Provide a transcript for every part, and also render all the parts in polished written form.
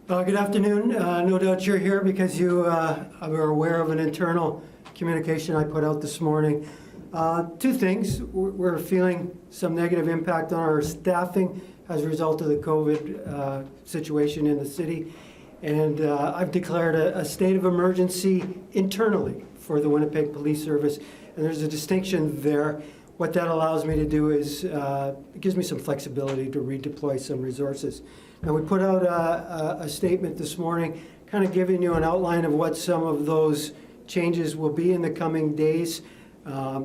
Good afternoon. No doubt you're here because you are aware of an internal communication I put out this morning. Two things. We're feeling some negative impact on our staffing as a result of the COVID situation in the city. And I've declared a state of emergency internally for the Winnipeg Police Service. And there's a distinction there. What that allows me to do is it gives me some flexibility to redeploy some resources. Now, we put out a statement this morning kind of giving you an outline of what some of those changes will be in the coming days.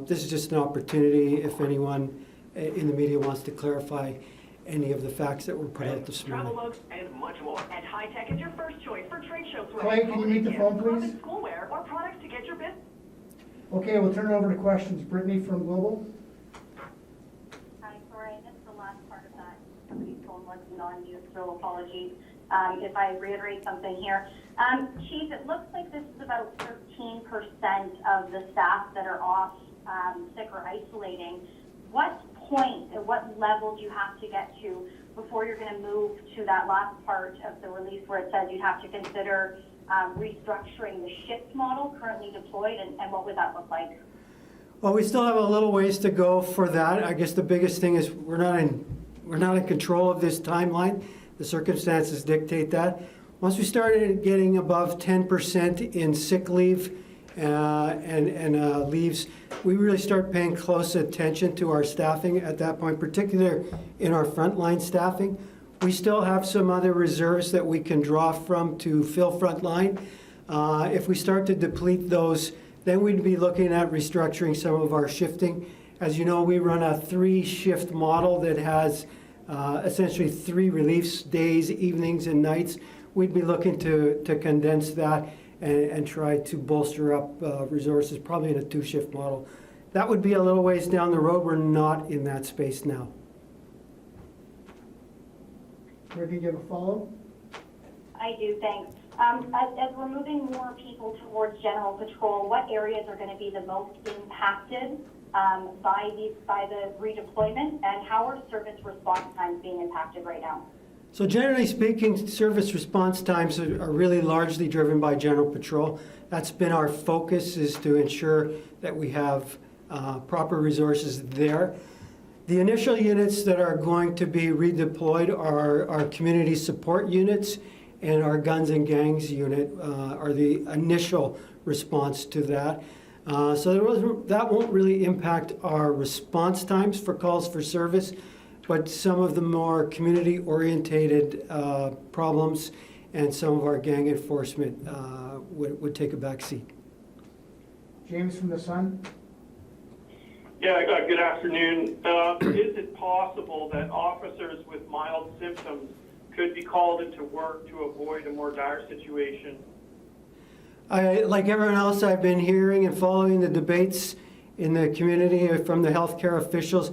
This is just an opportunity if anyone in the media wants to clarify any of the facts that were put out this morning. Travel mugs and much more. And high tech is your first choice for trade shows. Clay, can you meet the phone, please? Schoolwear or products to get your business. Okay, we'll turn it over to questions. Brittany from Global. Hi, sorry, I missed the last part of that. Somebody's phone wasn't on mute, so apologies if I reiterate something here. Chief, it looks like this is about 13% of the staff that are off sick or isolating. What point, at what level do you have to get to before you're going to move to that last part of the release where it says you'd have to consider restructuring the shift model currently deployed, and what would that look like? Well, we still have a little ways to go for that. I guess the biggest thing is we're not in control of this timeline. The circumstances dictate that. Once we started getting above 10% in sick leave and leaves, we really start paying close attention to our staffing at that point, particularly in our frontline staffing. We still have some other reserves that we can draw from to fill frontline. If we start to deplete those, then we'd be looking at restructuring some of our shifting. As you know, we run a 3-shift model that has essentially 3 reliefs, days, evenings, and nights. We'd be looking to condense that and try to bolster up resources, probably in a 2-shift model. That would be a little ways down the road. We're not in that space now. Brittany, do you have a follow? I do, thanks. As we're moving more people towards general patrol, what areas are going to be the most impacted by the redeployment, and how are service response times being impacted right now? So generally speaking, service response times are really largely driven by general patrol. That's been our focus, is to ensure that we have proper resources there. The initial units that are going to be redeployed are our community support units, and our guns and gangs unit are the initial response to that. So that won't really impact our response times for calls for service, but some of the more community-orientated problems and some of our gang enforcement would take a back seat. James from the Sun. Yeah, good afternoon. Is it possible that officers with mild symptoms could be called into work to avoid a more dire situation? Like everyone else, I've been hearing and following the debates in the community from the healthcare officials.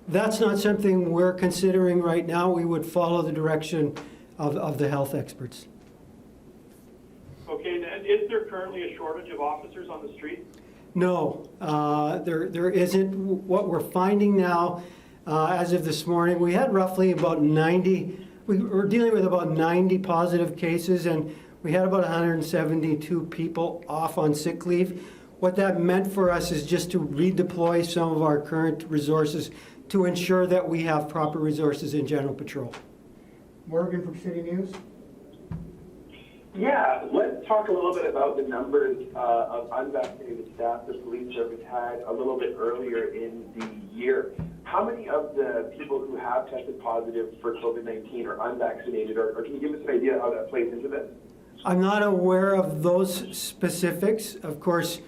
That's not something we're considering right now. We would follow the direction of the health experts. Okay, and is there currently a shortage of officers on the street? No, there isn't. What we're finding now, as of this morning, we had roughly about 90, we were dealing with about 90 positive cases, and we had about 172 people off on sick leave. What that meant for us is just to redeploy some of our current resources to ensure that we have proper resources in general patrol. Morgan from City News. Yeah, let's talk a little bit about the numbers of unvaccinated staff the police service had a little bit earlier in the year. How many of the people who have tested positive for COVID-19 are unvaccinated, or can you give us an idea how that plays into this? I'm not aware of those specifics. Of course,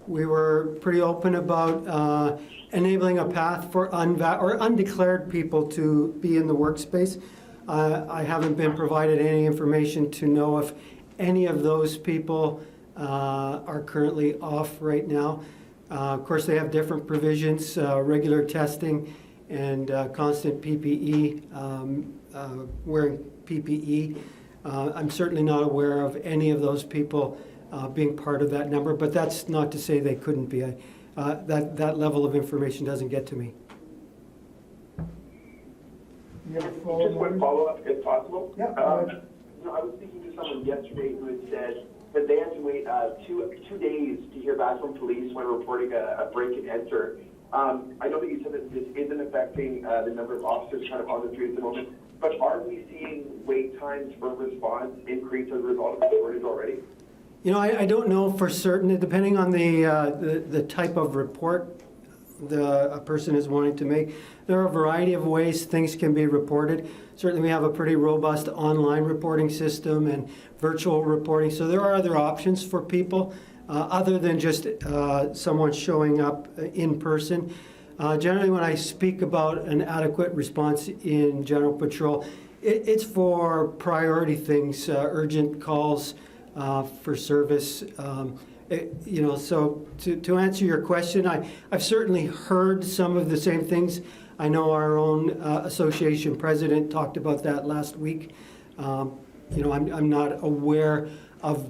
we were pretty open about enabling a path for undeclared people to be in the workspace. I haven't been provided any information to know if any of those people are currently off right now. Of course, they have different provisions, regular testing and constant PPE, wearing PPE. I'm certainly not aware of any of those people being part of that number, but that's not to say they couldn't be. That level of information doesn't get to me. You have a Just one follow-up, if possible. Yeah. I was speaking to someone yesterday who had said that they had to wait 2 days to hear back from police when reporting a break and enter. I know that you said that this isn't affecting the number of officers kind of on the street at the moment, but are we seeing wait times for response increase as a result of the shortage already? You know, I don't know for certain, depending on the type of report a person is wanting to make. There are a variety of ways things can be reported. Certainly we have a pretty robust online reporting system and virtual reporting, so there are other options for people other than just someone showing up in person. Generally, when I speak about an adequate response in general patrol, it's for priority things, urgent calls for service. You know, so to answer your question, I've certainly heard some of the same things. I know our own association president talked about that last week. You know, I'm not aware of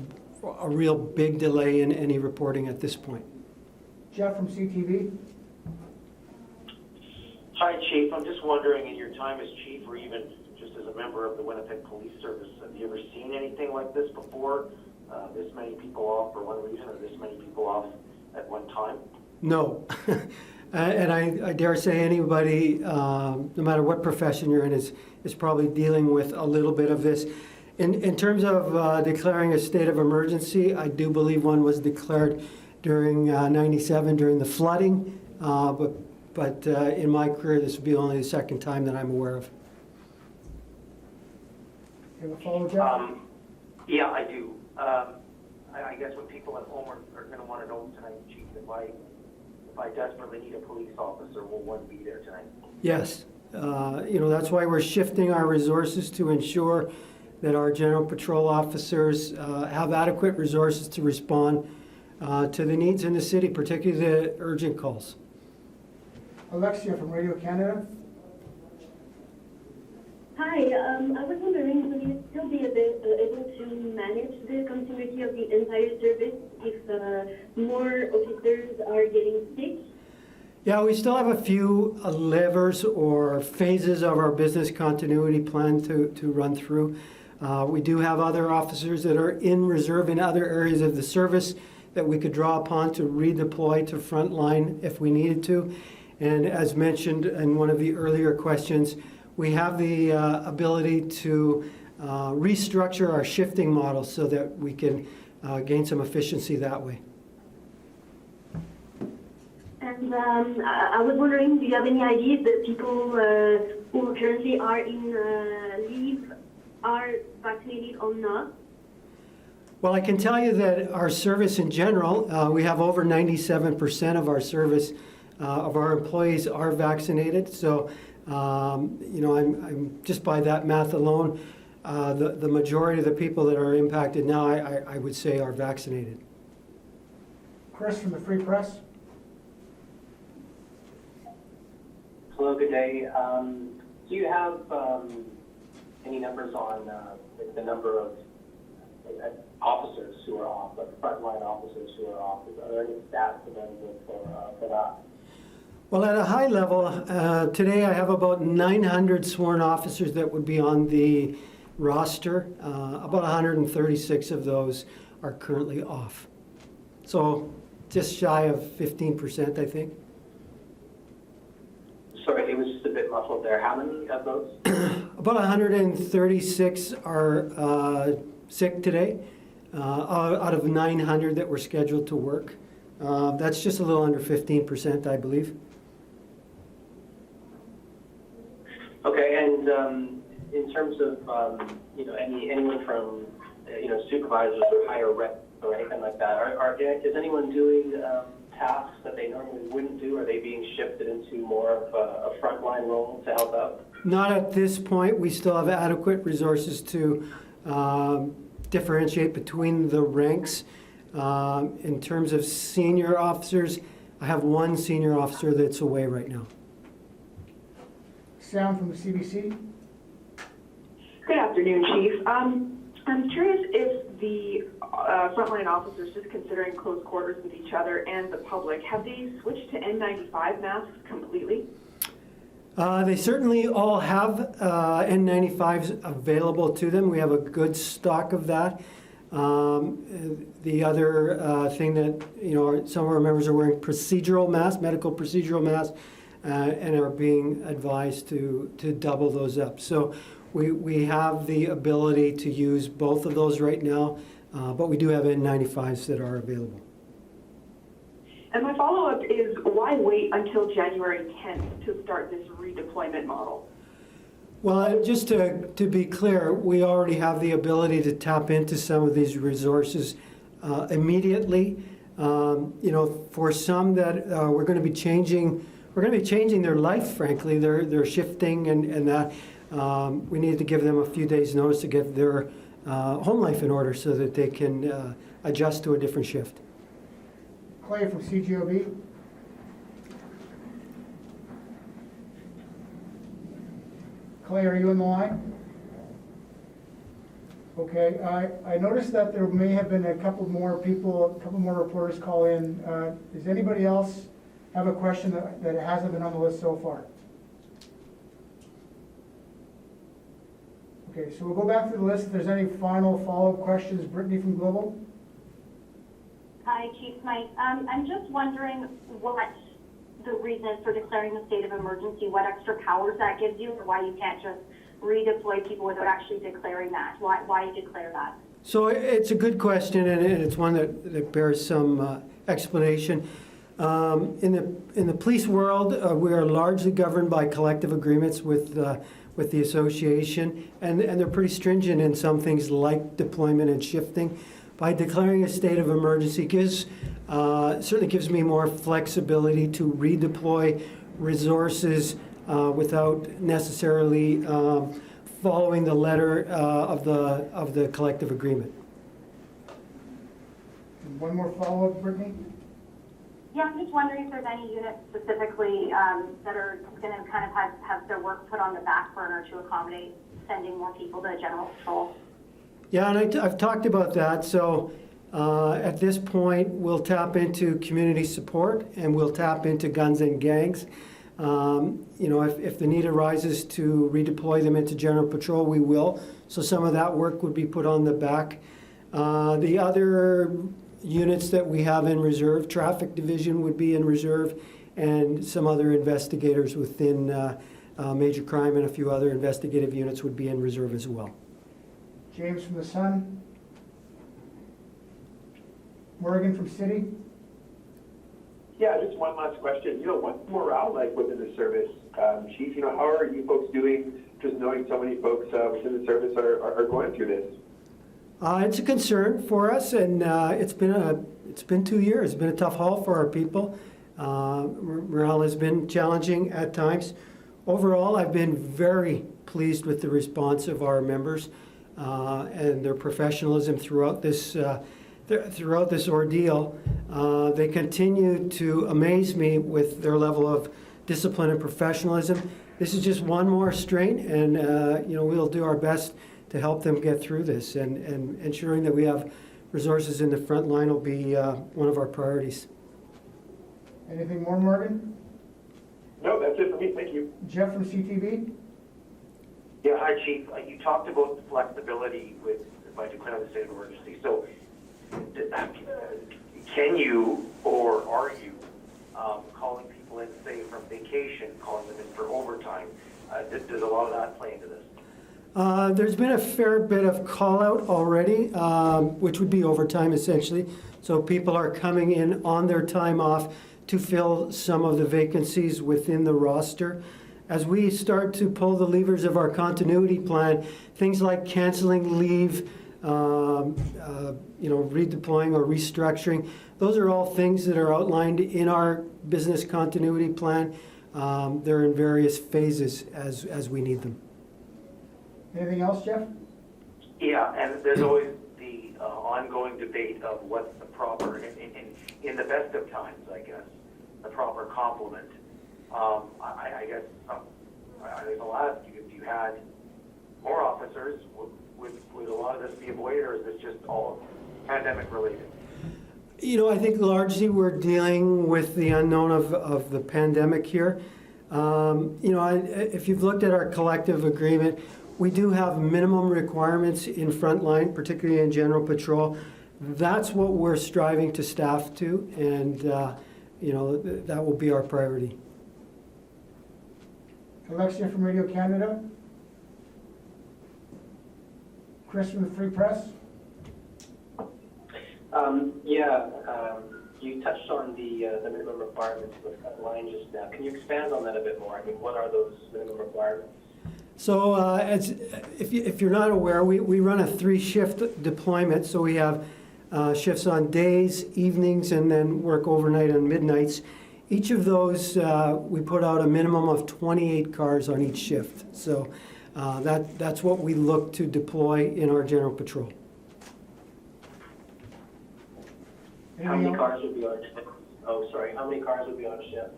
a real big delay in any reporting at this point. Jeff from CTV. Hi, Chief. I'm just wondering, in your time as chief or even just as a member of the Winnipeg Police Service, have you ever seen anything like this before? This many people off for one reason or this many people off at one time? No. And I dare say anybody, no matter what profession you're in, is probably dealing with a little bit of this. In terms of declaring a state of emergency, I do believe one was declared during 97 during the flooding, but in my career this would be only the second time that I'm aware of. You have a follow, Jeff? Yeah, I do. I guess what people at home are going to want to know tonight, Chief, if I desperately need a police officer, will one be there tonight? Yes. You know, that's why we're shifting our resources to ensure that our general patrol officers have adequate resources to respond to the needs in the city, particularly the urgent calls. Alexia from Radio Canada. Hi, I was wondering, will you still be able to manage the continuity of the entire service if more officers are getting sick? Yeah, we still have a few levers or phases of our business continuity plan to run through. We do have other officers that are in reserve in other areas of the service that we could draw upon to redeploy to frontline if we needed to. And as mentioned in one of the earlier questions, we have the ability to restructure our shifting model so that we can gain some efficiency that way. And I was wondering, do you have any idea if the people who currently are in leave are vaccinated or not? Well, I can tell you that our service in general, we have over 97% of our service, of our employees are vaccinated. So, you know, I'm just by that math alone, the majority of the people that are impacted now, I would say, are vaccinated. Chris from the Free Press. Hello, good day. Do you have any numbers on the number of officers who are off, like frontline officers who are off? Are there any stats available for that? Well, at a high level, today I have about 900 sworn officers that would be on the roster. About 136 of those are currently off. So just shy of 15%, I think. Sorry, it was just a bit muffled there. How many of those? About 136 are sick today, out of 900 that were scheduled to work. That's just a little under 15%, I believe. Okay, and in terms of you know, anyone from you know, supervisors or higher reps or anything like that, is anyone doing tasks that they normally wouldn't do? Are they being shifted into more of a frontline role to help out? Not at this point. We still have adequate resources to differentiate between the ranks. In terms of senior officers, I have one senior officer that's away right now. Sam from the CBC. Good afternoon, Chief. I'm curious if the frontline officers, just considering close quarters with each other and the public, have they switched to N95 masks completely? They certainly all have N95s available to them. We have a good stock of that. The other thing that, some of our members are wearing procedural masks, medical procedural masks, and are being advised to double those up. So we have the ability to use both of those right now, but we do have N95s that are available. And my follow-up is, why wait until January 10th to start this redeployment model? Well, just to be clear, we already have the ability to tap into some of these resources immediately. For some that we're going to be changing their life, frankly. They're shifting and that. We need to give them a few days' notice to get their home life in order so that they can adjust to a different shift. Clay from CGOB. Clay, are you in the line? Okay, I noticed that there may have been a couple more reporters call in. Does anybody else have a question that hasn't been on the list so far? Okay, so we'll go back to the list. If there's any final follow-up questions, Brittany from Global. Hi, Chief Smyth. I'm just wondering what the reason is for declaring the state of emergency, what extra powers that gives you, or why you can't just redeploy people without actually declaring that. Why you declare that? So it's a good question, and it's one that bears some explanation. In the police world, we are largely governed by collective agreements with the association, and they're pretty stringent in some things like deployment and shifting. By declaring a state of emergency certainly gives me more flexibility to redeploy resources without necessarily following the letter of the collective agreement. And one more follow-up, Brittany. Yeah, I'm just wondering if there's any units specifically that are going to kind of have their work put on the back burner to accommodate sending more people to general patrol. Yeah, and I've talked about that. So at this point, we'll tap into community support and we'll tap into guns and gangs. If the need arises to redeploy them into general patrol, we will. So some of that work would be put on the back. The other units that we have in reserve, traffic division would be in reserve, and some other investigators within major crime and a few other investigative units would be in reserve as well. James from the Sun. Morgan from City. Yeah, just one last question. What's morale like within the service, Chief? How are you folks doing? Just knowing so many folks within the service are going through this. It's a concern for us, and it's been 2 years. It's been a tough haul for our people. Morale has been challenging at times. Overall, I've been very pleased with the response of our members and their professionalism throughout this ordeal. They continue to amaze me with their level of discipline and professionalism. This is just one more strain, and we'll do our best to help them get through this. And ensuring that we have resources in the front line will be one of our priorities. Anything more, Morgan? No, that's it for me. Thank you. Jeff from CTV. Yeah, hi, Chief. You talked about the flexibility by declaring the state of emergency. So, can you or are you calling people in, say, from vacation, calling them in for overtime? Does a lot of that play into this? There's been a fair bit of call out already, which would be overtime essentially. So people are coming in on their time off to fill some of the vacancies within the roster. As we start to pull the levers of our continuity plan, things like canceling leave, redeploying or restructuring, those are all things that are outlined in our business continuity plan. They're in various phases as we need them. Anything else, Jeff? Yeah, and there's always the ongoing debate of what's the proper, in the best of times, I guess, the proper complement. I guess I'll ask you, if you had more officers, would a lot of this be avoided, or is this just all pandemic related? I think largely we're dealing with the unknown of the pandemic here. If you've looked at our collective agreement, we do have minimum requirements in frontline, particularly in general patrol. That's what we're striving to staff to, and that will be our priority. Alexia from Radio Canada. Chris from the Free Press. You touched on the minimum requirements for the front line just now. Can you expand on that a bit more? I mean, what are those minimum requirements? So if you're not aware, we run a 3-shift deployment. So we have shifts on days, evenings, and then work overnight and midnights. Each of those, we put out a minimum of 28 cars on each shift. So that's what we look to deploy in our general patrol. How many cars would be on shift? How many cars would be on shift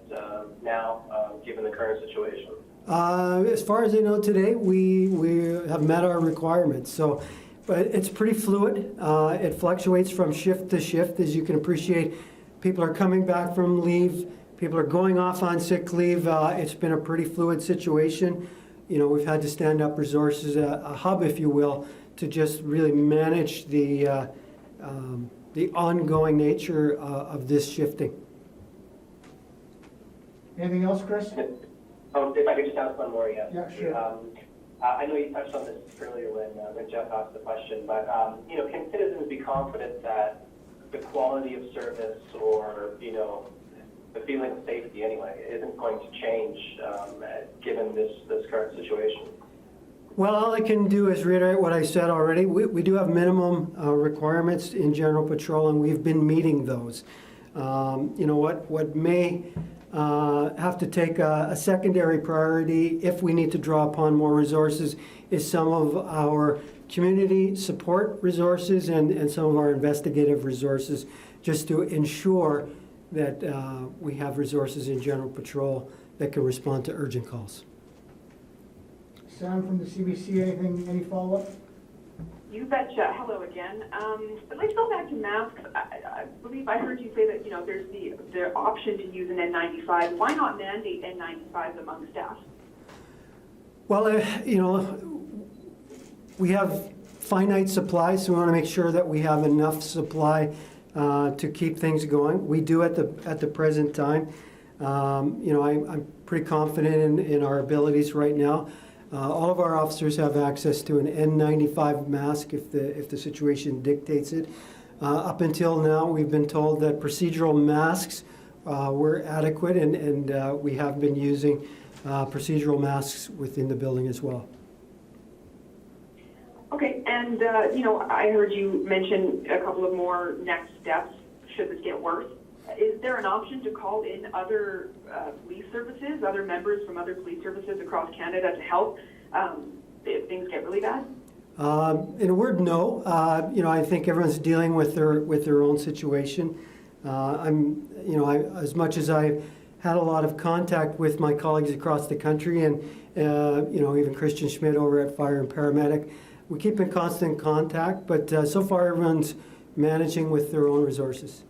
now, given the current situation? As far as I know today, we have met our requirements. So, but it's pretty fluid. It fluctuates from shift to shift, as you can appreciate. People are coming back from leave. People are going off on sick leave. It's been a pretty fluid situation. We've had to stand up resources, a hub, if you will, to just really manage the ongoing nature of this shifting. Anything else, Chris? If I could just ask one more, yes. Yeah, sure. I know you touched on this earlier when Jeff asked the question, but can citizens be confident that the quality of service or the feeling of safety anyway isn't going to change given this current situation? Well, all I can do is reiterate what I said already. We do have minimum requirements in general patrol, and we've been meeting those. What may have to take a secondary priority if we need to draw upon more resources is some of our community support resources and some of our investigative resources, just to ensure that we have resources in general patrol that can respond to urgent calls. Sam from the CBC, any follow-up? You betcha. Hello again. I'd like to go back to masks. I believe I heard you say that there's the option to use an N95. Why not mandate N95s among staff? Well, we have finite supply, so we want to make sure that we have enough supply to keep things going. We do at the present time. I'm pretty confident in our abilities right now. All of our officers have access to an N95 mask if the situation dictates it. Up until now, we've been told that procedural masks were adequate, and we have been using procedural masks within the building as well. Okay, and I heard you mention a couple of more next steps should this get worse. Is there an option to call in other police services, other members from other police services across Canada to help if things get really bad? In a word, no. I think everyone's dealing with their own situation. As much as I've had a lot of contact with my colleagues across the country, and even Christian Schmidt over at Fire and Paramedic, we keep in constant contact. But so far, everyone's managing with their own resources.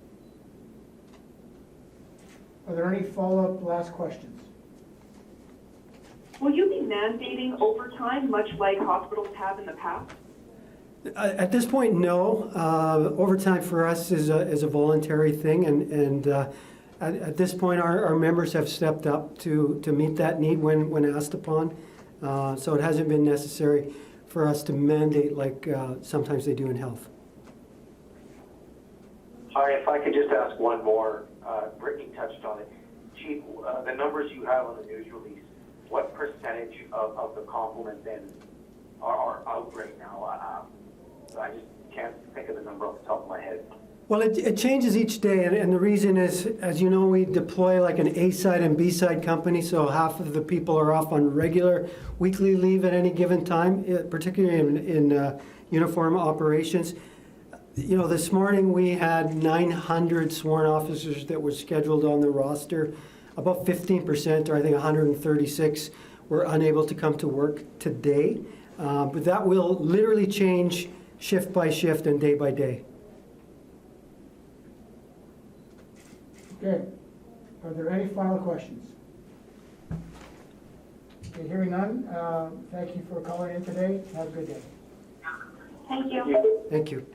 Are there any follow-up last questions? Will you be mandating overtime, much like hospitals have in the past? At this point, no. Overtime for us is a voluntary thing, and at this point, our members have stepped up to meet that need when asked upon. So it hasn't been necessary for us to mandate like sometimes they do in health. Hi, if I could just ask one more. Brittany touched on it. Chief, the numbers you have on the news release, what percentage of the complement then are out right now? I just can't think of the number off the top of my head. Well, it changes each day, and the reason is, as you know, we deploy like an A-side and B-side company, so half of the people are off on regular weekly leave at any given time, particularly in uniform operations. This morning we had 900 sworn officers that were scheduled on the roster. About 15%, or I think 136, were unable to come to work today. But that will literally change shift by shift and day by day. Okay. Are there any final questions? Okay, hearing none, thank you for calling in today. Have a good day. Thank you. Thank you.